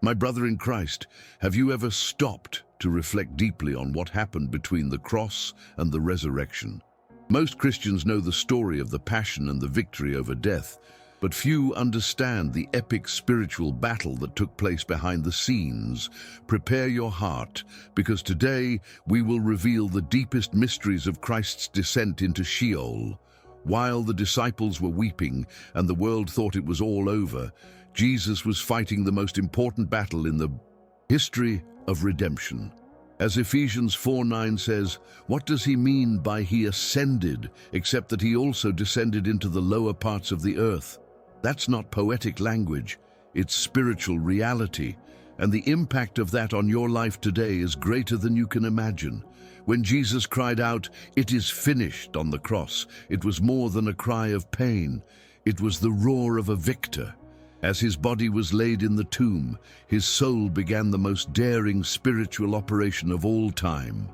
My brother in Christ, have you ever stopped to reflect deeply on what happened between the cross and the resurrection? Most Christians know the story of the passion and the victory over death, but few understand the epic spiritual battle that took place behind the scenes. Prepare your heart, because today we will reveal the deepest mysteries of Christ's descent into Sheol. While the disciples were weeping and the world thought it was all over, Jesus was fighting the most important battle in the history of redemption. As Ephesians 4:9 says, what does he mean by he ascended, except that he also descended into the lower parts of the earth? That's not poetic language, it's spiritual reality, and the impact of that on your life today is greater than you can imagine. When Jesus cried out, "It is finished," on the cross, it was more than a cry of pain. It was the roar of a victor. As his body was laid in the tomb, his soul began the most daring spiritual operation of all time.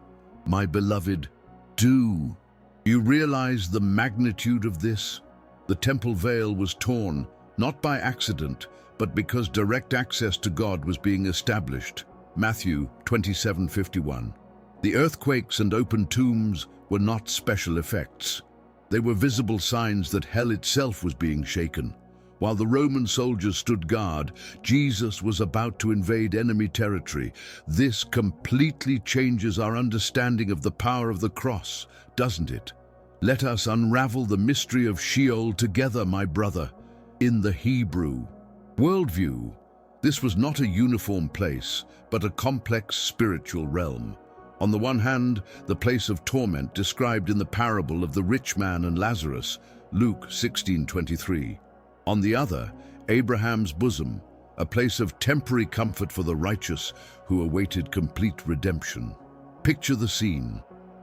My beloved, do you realize the magnitude of this? The temple veil was torn, not by accident, but because direct access to God was being established. Matthew 27:51. The earthquakes and open tombs were not special effects. They were visible signs that hell itself was being shaken. While the Roman soldiers stood guard, Jesus was about to invade enemy territory. This completely changes our understanding of the power of the cross, doesn't it? Let us unravel the mystery of Sheol together, my brother. In the Hebrew worldview, this was not a uniform place, but a complex spiritual realm. On the one hand, the place of torment described in the parable of the rich man and Lazarus, Luke 16:23. On the other, Abraham's bosom, a place of temporary comfort for the righteous who awaited complete redemption. Picture the scene.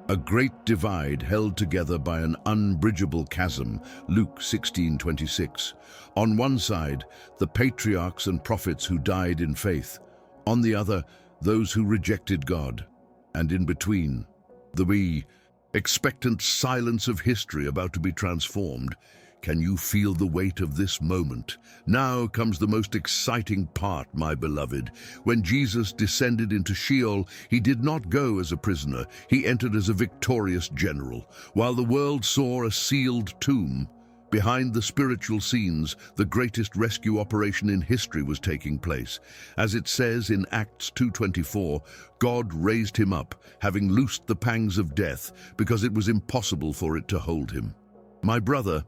A great divide held together by an unbridgeable chasm, Luke 16:26. On one side, the patriarchs and prophets who died in faith. On the other, those who rejected God. And in between, the expectant silence of history about to be transformed. Can you feel the weight of this moment? Now comes the most exciting part, my beloved. When Jesus descended into Sheol, he did not go as a prisoner. He entered as a victorious general. While the world saw a sealed tomb, behind the spiritual scenes, the greatest rescue operation in history was taking place. As it says in Acts 2:24, God raised him up, having loosed the pangs of death, because it was impossible for it to hold him. My brother,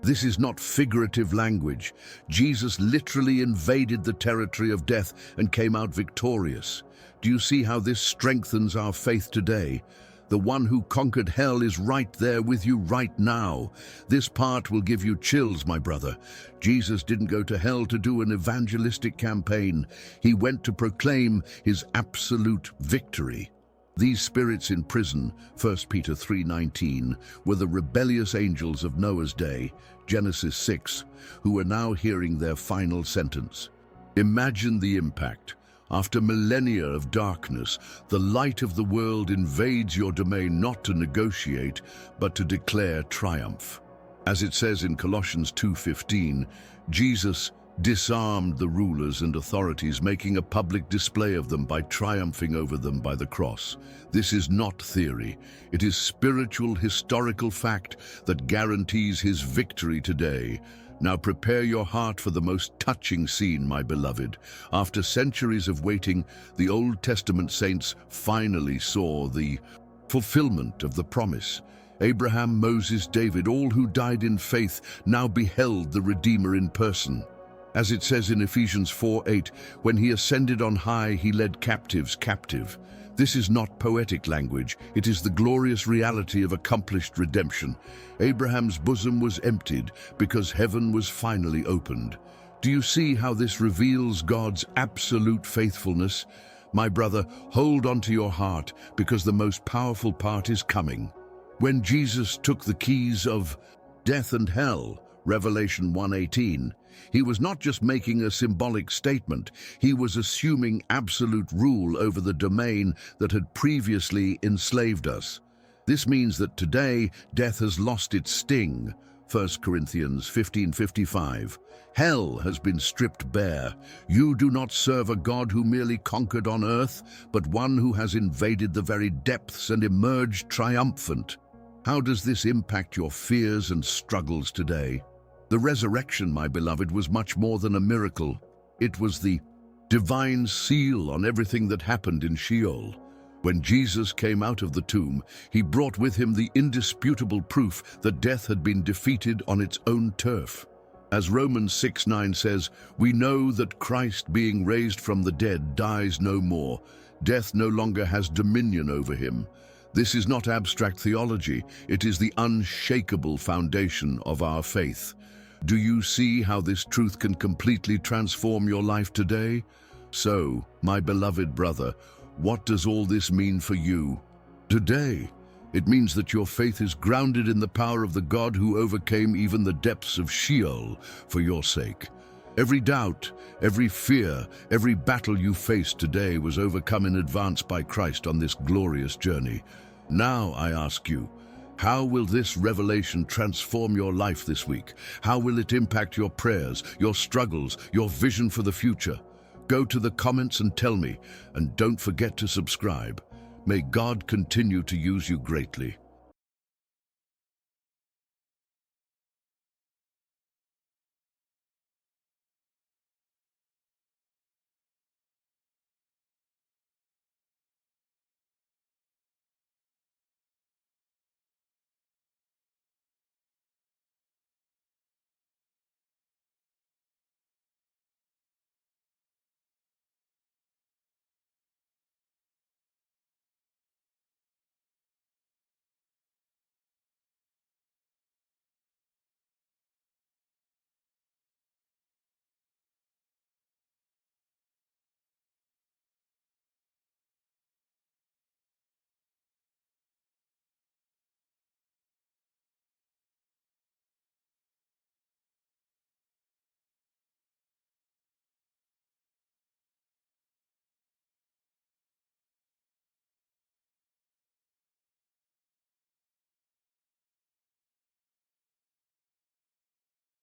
this is not figurative language. Jesus literally invaded the territory of death and came out victorious. Do you see how this strengthens our faith today? The one who conquered hell is right there with you right now. This part will give you chills, my brother. Jesus didn't go to hell to do an evangelistic campaign. He went to proclaim his absolute victory. These spirits in prison, 1 Peter 3:19, were the rebellious angels of Noah's day, Genesis 6, who are now hearing their final sentence. Imagine the impact. After millennia of darkness, the light of the world invades your domain not to negotiate, but to declare triumph. As it says in Colossians 2:15, Jesus disarmed the rulers and authorities, making a public display of them by triumphing over them by the cross. This is not theory. It is spiritual, historical fact that guarantees his victory today. Now prepare your heart for the most touching scene, my beloved. After centuries of waiting, the Old Testament saints finally saw the fulfillment of the promise. Abraham, Moses, David, all who died in faith now beheld the Redeemer in person. As it says in Ephesians 4:8, when he ascended on high, he led captives captive. This is not poetic language. It is the glorious reality of accomplished redemption. Abraham's bosom was emptied because heaven was finally opened. Do you see how this reveals God's absolute faithfulness? My brother, hold on to your heart, because the most powerful part is coming. When Jesus took the keys of death and hell, Revelation 1:18, he was not just making a symbolic statement, he was assuming absolute rule over the domain that had previously enslaved us. This means that today, death has lost its sting. 1 Corinthians 15:55. Hell has been stripped bare. You do not serve a God who merely conquered on earth, but one who has invaded the very depths and emerged triumphant. How does this impact your fears and struggles today? The resurrection, my beloved, was much more than a miracle. It was the divine seal on everything that happened in Sheol. When Jesus came out of the tomb, he brought with him the indisputable proof that death had been defeated on its own turf. As Romans 6:9 says, we know that Christ, being raised from the dead, dies no more. Death no longer has dominion over him. This is not abstract theology, it is the unshakable foundation of our faith. Do you see how this truth can completely transform your life today? So, my beloved brother, what does all this mean for you? Today, it means that your faith is grounded in the power of the God who overcame even the depths of Sheol for your sake. Every doubt, every fear, every battle you face today was overcome in advance by Christ on this glorious journey. Now I ask you, how will this revelation transform your life this week? How will it impact your prayers, your struggles, your vision for the future? Go to the comments and tell me, and don't forget to subscribe. May God continue to use you greatly.